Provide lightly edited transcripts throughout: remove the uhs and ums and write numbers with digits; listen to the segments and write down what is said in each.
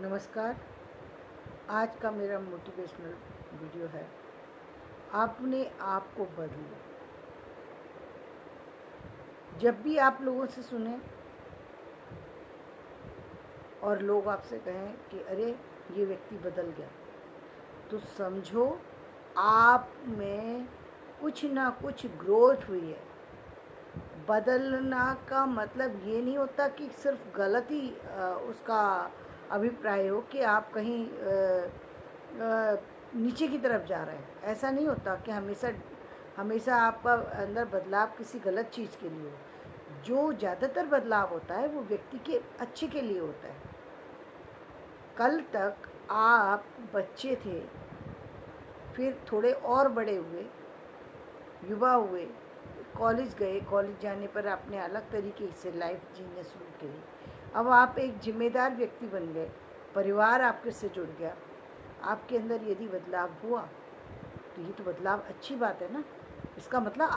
नमस्कार। आज का मेरा मोटिवेशनल वीडियो है, अपने आप को बदलो। जब भी आप लोगों से सुने और लोग आपसे कहें कि अरे ये व्यक्ति बदल गया, तो समझो आप में कुछ ना कुछ ग्रोथ हुई है। बदलना का मतलब ये नहीं होता कि सिर्फ गलत ही उसका अभिप्राय हो कि आप कहीं नीचे की तरफ जा रहे हैं। ऐसा नहीं होता कि हमेशा आपका अंदर बदलाव किसी गलत चीज़ के लिए हो। जो ज़्यादातर बदलाव होता है वो व्यक्ति के अच्छे के लिए होता है। कल तक आप बच्चे थे, फिर थोड़े और बड़े हुए, युवा हुए, कॉलेज गए। कॉलेज जाने पर आपने अलग तरीके से लाइफ जीना शुरू करी। अब आप एक जिम्मेदार व्यक्ति बन गए, परिवार आपके से जुड़ गया। आपके अंदर यदि बदलाव हुआ तो ये तो बदलाव अच्छी बात है ना। इसका मतलब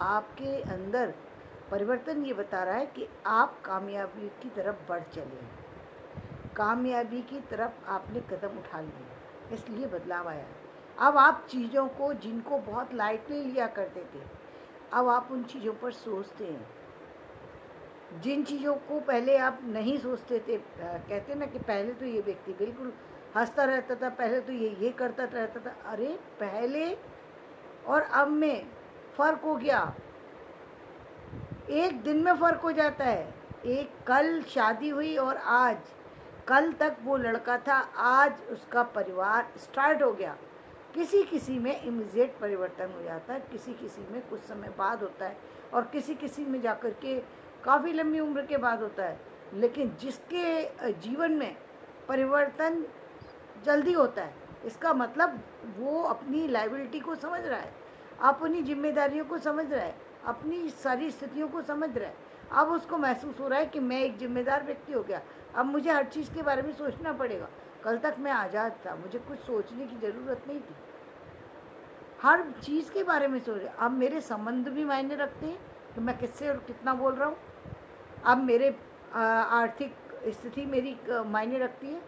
आपके अंदर परिवर्तन ये बता रहा है कि आप कामयाबी की तरफ बढ़ चले हैं, कामयाबी की तरफ आपने कदम उठा लिए, इसलिए बदलाव आया। अब आप चीज़ों को जिनको बहुत लाइटली लिया करते थे, अब आप उन चीज़ों पर सोचते हैं। जिन चीज़ों को पहले आप नहीं सोचते थे, कहते ना कि पहले तो ये व्यक्ति बिल्कुल हंसता रहता था, पहले तो ये करता रहता था। अरे पहले और अब में फ़र्क हो गया। एक दिन में फ़र्क हो जाता है। एक कल शादी हुई और आज, कल तक वो लड़का था, आज उसका परिवार स्टार्ट हो गया। किसी किसी में इमीडिएट परिवर्तन हो जाता है, किसी किसी में कुछ समय बाद होता है, और किसी किसी में जाकर के काफ़ी लंबी उम्र के बाद होता है। लेकिन जिसके जीवन में परिवर्तन जल्दी होता है, इसका मतलब वो अपनी लायबिलिटी को समझ रहा है, अपनी जिम्मेदारियों को समझ रहा है, अपनी सारी स्थितियों को समझ रहा है। अब उसको महसूस हो रहा है कि मैं एक जिम्मेदार व्यक्ति हो गया, अब मुझे हर चीज़ के बारे में सोचना पड़ेगा। कल तक मैं आज़ाद था, मुझे कुछ सोचने की ज़रूरत नहीं थी, हर चीज़ के बारे में सोच। अब मेरे संबंध भी मायने रखते हैं कि मैं किससे और कितना बोल रहा हूँ। अब मेरे आर्थिक स्थिति मेरी मायने रखती है,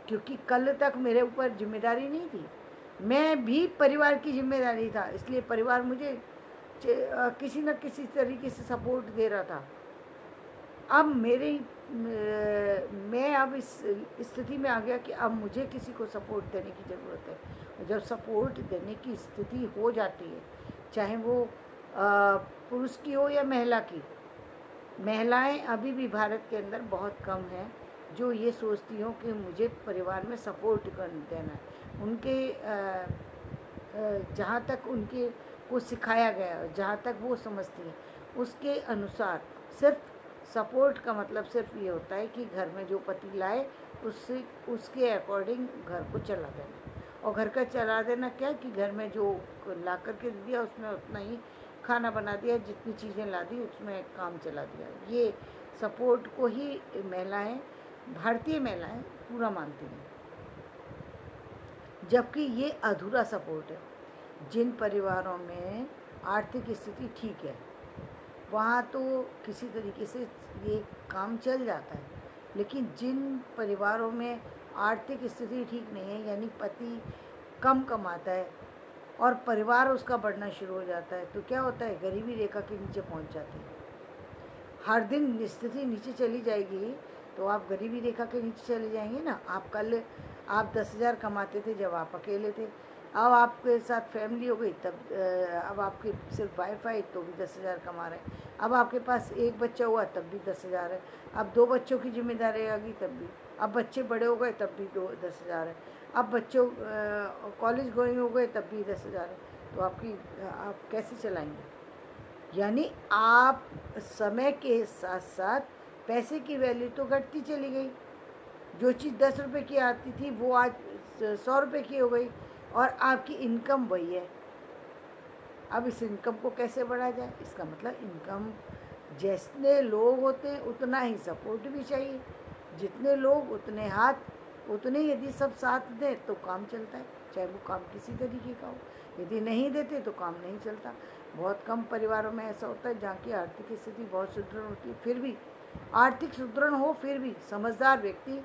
क्योंकि कल तक मेरे ऊपर जिम्मेदारी नहीं थी, मैं भी परिवार की जिम्मेदारी था, इसलिए परिवार मुझे किसी न किसी तरीके से सपोर्ट दे रहा था। अब मैं अब इस स्थिति में आ गया कि अब मुझे किसी को सपोर्ट देने की ज़रूरत है। जब सपोर्ट देने की स्थिति हो जाती है, चाहे वो पुरुष की हो या महिला की, महिलाएं अभी भी भारत के अंदर बहुत कम हैं जो ये सोचती हो कि मुझे परिवार में सपोर्ट कर देना है। उनके जहाँ तक उनके को सिखाया गया, जहाँ तक वो समझती हैं, उसके अनुसार सिर्फ सपोर्ट का मतलब सिर्फ ये होता है कि घर में जो पति लाए उसके अकॉर्डिंग घर को चला देना। और घर का चला देना क्या कि घर में जो ला करके दिया उसमें उतना ही खाना बना दिया, जितनी चीज़ें ला दी उसमें काम चला दिया। ये सपोर्ट को ही महिलाएं, भारतीय महिलाएं पूरा मानती हैं, जबकि ये अधूरा सपोर्ट है। जिन परिवारों में आर्थिक स्थिति ठीक है वहाँ तो किसी तरीके से ये काम चल जाता है, लेकिन जिन परिवारों में आर्थिक स्थिति ठीक नहीं है, यानी पति कम कमाता है और परिवार उसका बढ़ना शुरू हो जाता है, तो क्या होता है, गरीबी रेखा के नीचे पहुंच जाते हैं। हर दिन स्थिति नीचे चली जाएगी तो आप गरीबी रेखा के नीचे चले जाएंगे ना। आप 10,000 कमाते थे जब आप अकेले थे, अब आपके साथ फैमिली हो गई, तब अब आपके सिर्फ वाईफाई तो भी 10,000 कमा रहे हैं। अब आपके पास एक बच्चा हुआ तब भी 10,000 है। अब 2 बच्चों की जिम्मेदारी आ गई तब भी। अब बच्चे बड़े हो गए तब भी 10,000 है। अब बच्चों कॉलेज गोइंग हो गए तब भी 10,000 है। तो आप कैसे चलाएंगे? यानी आप समय के साथ साथ पैसे की वैल्यू तो घटती चली गई। जो चीज़ 10 रुपये की आती थी वो आज 100 रुपये की हो गई, और आपकी इनकम वही है। अब इस इनकम को कैसे बढ़ाया जाए? इसका मतलब इनकम, जितने लोग होते हैं उतना ही सपोर्ट भी चाहिए, जितने लोग उतने हाथ, उतने यदि सब साथ दें तो काम चलता है, चाहे वो काम किसी तरीके का हो। यदि नहीं देते तो काम नहीं चलता। बहुत कम परिवारों में ऐसा होता है जहाँ की आर्थिक स्थिति बहुत सुदृढ़ होती है, फिर भी आर्थिक सुदृढ़ हो, फिर भी समझदार व्यक्ति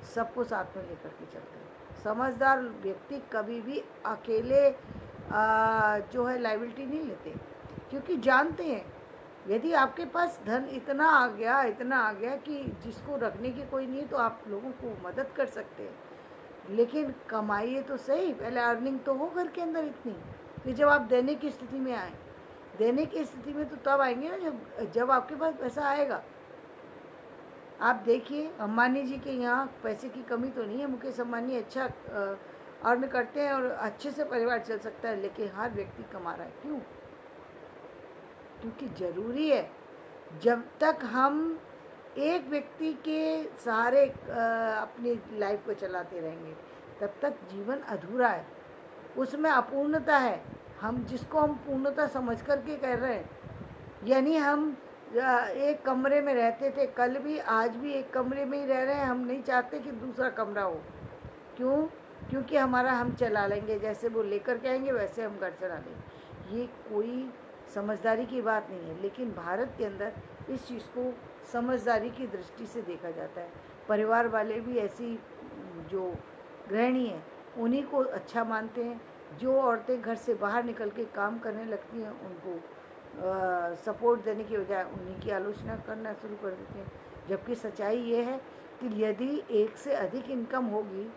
सबको साथ में लेकर के चलते हैं। समझदार व्यक्ति कभी भी अकेले जो है लायबिलिटी नहीं लेते, क्योंकि जानते हैं यदि आपके पास धन इतना आ गया कि जिसको रखने की कोई नहीं है, तो आप लोगों को मदद कर सकते हैं। लेकिन कमाइए तो सही, पहले अर्निंग तो हो घर के अंदर इतनी कि जब आप देने की स्थिति में आए। देने की स्थिति में तो तब आएंगे ना जब आपके पास पैसा आएगा। आप देखिए अंबानी जी के यहाँ पैसे की कमी तो नहीं है। मुकेश अंबानी अच्छा अर्न करते हैं और अच्छे से परिवार चल सकता है, लेकिन हर व्यक्ति कमा रहा है। क्यों? क्योंकि ज़रूरी है। जब तक हम एक व्यक्ति के सहारे अपनी लाइफ को चलाते रहेंगे, तब तक जीवन अधूरा है, उसमें अपूर्णता है। हम जिसको हम पूर्णता समझ करके कह रहे हैं, यानी हम एक कमरे में रहते थे, कल भी आज भी एक कमरे में ही रह रहे हैं। हम नहीं चाहते कि दूसरा कमरा हो। क्यों? क्योंकि हमारा हम चला लेंगे, जैसे वो लेकर के आएंगे वैसे हम घर चला लेंगे। ये कोई समझदारी की बात नहीं है। लेकिन भारत के अंदर इस चीज़ को समझदारी की दृष्टि से देखा जाता है। परिवार वाले भी ऐसी जो गृहिणी हैं उन्हीं को अच्छा मानते हैं। जो औरतें घर से बाहर निकल के काम करने लगती हैं, उनको सपोर्ट देने की बजाय उन्हीं की आलोचना करना शुरू कर देते हैं। जबकि सच्चाई ये है कि यदि एक से अधिक इनकम होगी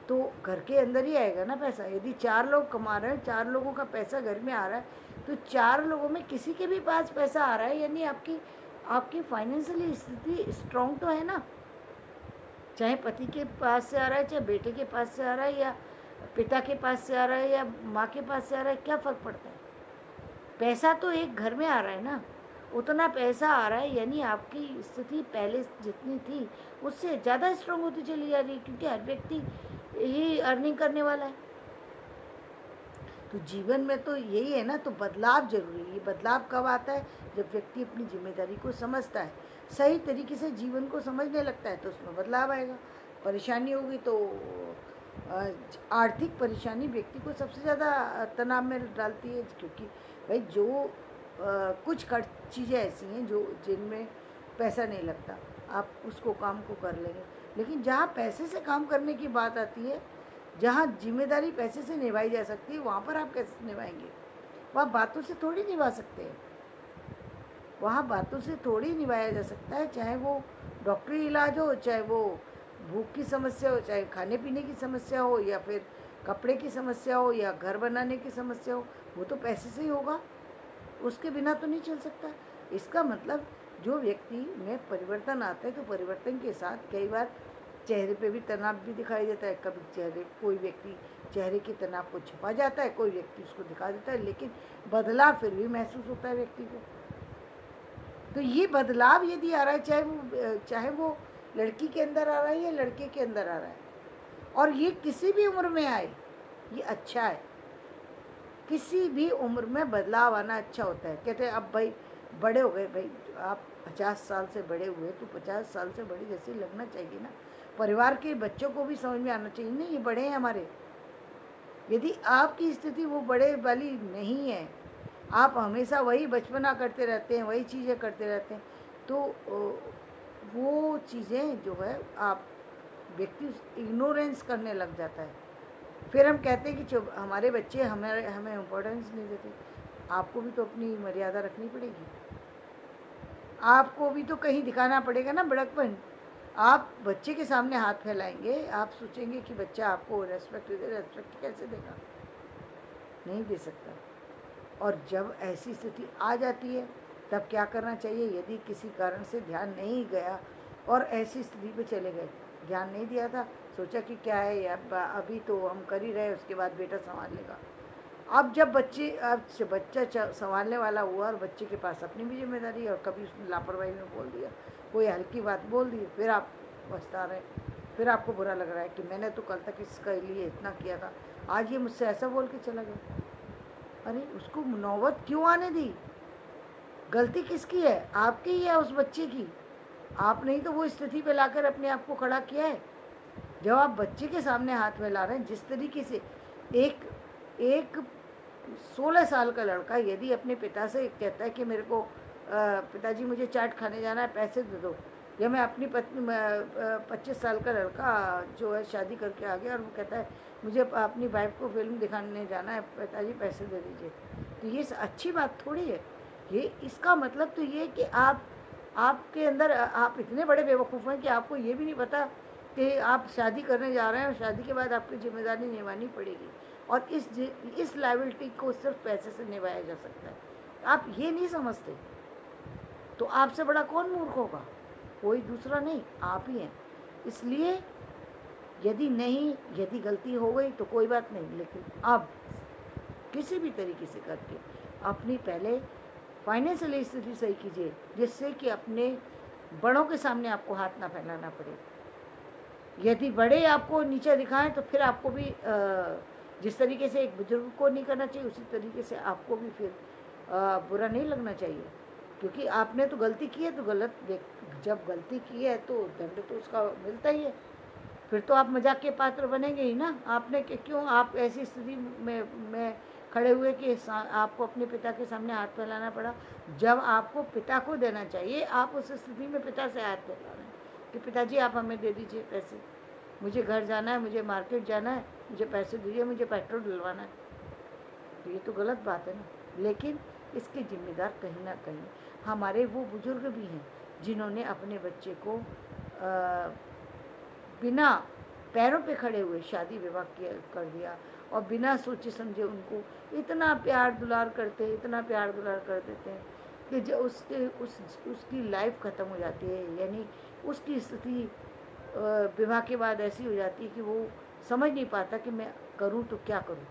तो घर के अंदर ही आएगा ना पैसा। यदि 4 लोग कमा रहे हैं, 4 लोगों का पैसा घर में आ रहा है, तो 4 लोगों में किसी के भी पास पैसा आ रहा है, यानी आपकी फाइनेंशियली स्थिति स्ट्रॉन्ग तो है ना। चाहे पति के पास से आ रहा है, चाहे बेटे के पास से आ रहा है, या पिता के पास से आ रहा है, या माँ के पास से आ रहा है, क्या फ़र्क पड़ता है? पैसा तो एक घर में आ रहा है ना। उतना पैसा आ रहा है, यानी आपकी स्थिति पहले जितनी थी उससे ज़्यादा स्ट्रॉन्ग होती चली जा रही है, क्योंकि हर व्यक्ति ही अर्निंग करने वाला है। तो जीवन में तो यही है ना। तो बदलाव जरूरी है। ये बदलाव कब आता है? जब व्यक्ति अपनी जिम्मेदारी को समझता है, सही तरीके से जीवन को समझने लगता है, तो उसमें बदलाव आएगा। परेशानी होगी तो आर्थिक परेशानी व्यक्ति को सबसे ज़्यादा तनाव में डालती है, क्योंकि भाई जो कुछ चीज़ें ऐसी हैं जिनमें पैसा नहीं लगता, आप उसको काम को कर लेंगे। लेकिन जहाँ पैसे से काम करने की बात आती है, जहाँ जिम्मेदारी पैसे से निभाई जा सकती है, वहाँ पर आप कैसे निभाएंगे? वहाँ बातों से थोड़ी निभा सकते हैं। वहाँ बातों से थोड़ी निभाया जा सकता है। चाहे वो डॉक्टरी इलाज हो, चाहे वो भूख की समस्या हो, चाहे खाने पीने की समस्या हो, या फिर कपड़े की समस्या हो, या घर बनाने की समस्या हो, वो तो पैसे से ही होगा। उसके बिना तो नहीं चल सकता। इसका मतलब जो व्यक्ति में परिवर्तन आता है, तो परिवर्तन के साथ कई बार चेहरे पे भी तनाव भी दिखाई देता है। कभी कोई व्यक्ति चेहरे के तनाव को छिपा जाता है, कोई व्यक्ति उसको दिखा देता है, लेकिन बदलाव फिर भी महसूस होता है व्यक्ति को। तो ये बदलाव यदि आ रहा है, चाहे वो लड़की के अंदर आ रहा है या लड़के के अंदर आ रहा है, और ये किसी भी उम्र में आए, ये अच्छा है। किसी भी उम्र में बदलाव आना अच्छा होता है। कहते हैं अब भाई बड़े हो गए, भाई आप 50 साल से बड़े हुए, तो 50 साल से बड़े जैसे लगना चाहिए ना। परिवार के बच्चों को भी समझ में आना चाहिए, नहीं ये बड़े हैं हमारे। यदि आपकी स्थिति वो बड़े वाली नहीं है, आप हमेशा वही बचपना करते रहते हैं, वही चीज़ें करते रहते हैं, तो वो चीज़ें जो है आप व्यक्ति इग्नोरेंस करने लग जाता है। फिर हम कहते हैं कि हमारे बच्चे हमें इम्पोर्टेंस नहीं देते। आपको भी तो अपनी मर्यादा रखनी पड़ेगी। आपको भी तो कहीं दिखाना पड़ेगा ना बड़कपन। आप बच्चे के सामने हाथ फैलाएंगे, आप सोचेंगे कि बच्चा आपको रेस्पेक्ट दे, रेस्पेक्ट कैसे देगा? नहीं दे सकता। और जब ऐसी स्थिति आ जाती है, तब क्या करना चाहिए? यदि किसी कारण से ध्यान नहीं गया और ऐसी स्थिति पे चले गए, ध्यान नहीं दिया था, सोचा कि क्या है यार, अभी तो हम कर ही रहे, उसके बाद बेटा संभाल लेगा। अब जब बच्चा संभालने वाला हुआ और बच्चे के पास अपनी भी जिम्मेदारी है, और कभी उसने लापरवाही में बोल दिया, कोई हल्की बात बोल दी, फिर आप पछता रहे, फिर आपको बुरा लग रहा है कि मैंने तो कल तक इसके लिए इतना किया था, आज ये मुझसे ऐसा बोल के चला गया। अरे उसको नौबत क्यों आने दी? गलती किसकी है? आपकी ही है उस बच्चे की। आप नहीं तो वो स्थिति पे लाकर अपने आप को खड़ा किया है। जब आप बच्चे के सामने हाथ में ला रहे हैं, जिस तरीके से एक 16 साल का लड़का यदि अपने पिता से कहता है कि मेरे को पिताजी मुझे चाट खाने जाना है, पैसे दे दो, या मैं अपनी पत्नी 25 साल का लड़का जो है शादी करके आ गया और वो कहता है मुझे अपनी वाइफ को फिल्म दिखाने जाना है, पिताजी पैसे दे दीजिए, तो ये अच्छी बात थोड़ी है। ये इसका मतलब तो ये कि आपके अंदर आप इतने बड़े बेवकूफ़ हैं कि आपको ये भी नहीं पता कि आप शादी करने जा रहे हैं और शादी के बाद आपकी जिम्मेदारी निभानी पड़ेगी, और इस लायबिलिटी को सिर्फ पैसे से निभाया जा सकता है। आप ये नहीं समझते, तो आपसे बड़ा कौन मूर्ख होगा? कोई दूसरा नहीं, आप ही हैं। इसलिए यदि गलती हो गई तो कोई बात नहीं, लेकिन अब किसी भी तरीके से करके अपनी पहले फाइनेंशियल स्थिति सही कीजिए, जिससे कि अपने बड़ों के सामने आपको हाथ ना फैलाना पड़े। यदि बड़े आपको नीचा दिखाएं तो फिर आपको भी जिस तरीके से एक बुजुर्ग को नहीं करना चाहिए, उसी तरीके से आपको भी फिर बुरा नहीं लगना चाहिए, क्योंकि आपने तो गलती की है, तो जब गलती की है तो दंड तो उसका मिलता ही है। फिर तो आप मजाक के पात्र बनेंगे ही ना। आपने क्यों आप ऐसी स्थिति में खड़े हुए कि आपको अपने पिता के सामने हाथ फैलाना पड़ा? जब आपको पिता को देना चाहिए, आप उस स्थिति में पिता से हाथ फैला रहे हैं कि पिताजी आप हमें दे दीजिए पैसे, मुझे घर जाना है, मुझे मार्केट जाना है, मुझे पैसे दीजिए, मुझे पेट्रोल डलवाना है। तो ये तो गलत बात है ना। लेकिन इसके जिम्मेदार कहीं ना कहीं हमारे वो बुजुर्ग भी हैं जिन्होंने अपने बच्चे को बिना पैरों पे खड़े हुए शादी विवाह कर दिया, और बिना सोचे समझे उनको इतना प्यार दुलार करते हैं, इतना प्यार दुलार कर देते हैं कि जो उसकी लाइफ ख़त्म हो जाती है। यानी उसकी स्थिति विवाह के बाद ऐसी हो जाती है कि वो समझ नहीं पाता कि मैं करूं तो क्या करूं,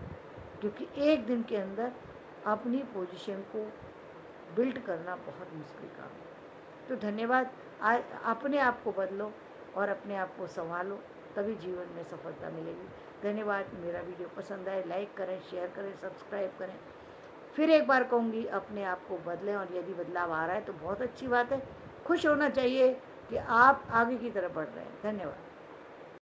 क्योंकि एक दिन के अंदर अपनी पोजीशन को बिल्ड करना बहुत मुश्किल काम है। तो धन्यवाद। अपने आप को बदलो और अपने आप को संभालो, तभी जीवन में सफलता मिलेगी। धन्यवाद। मेरा वीडियो पसंद आए लाइक करें, शेयर करें, सब्सक्राइब करें। फिर एक बार कहूँगी, अपने आप को बदलें, और यदि बदलाव आ रहा है तो बहुत अच्छी बात है। खुश होना चाहिए कि आप आगे की तरफ बढ़ रहे हैं। धन्यवाद।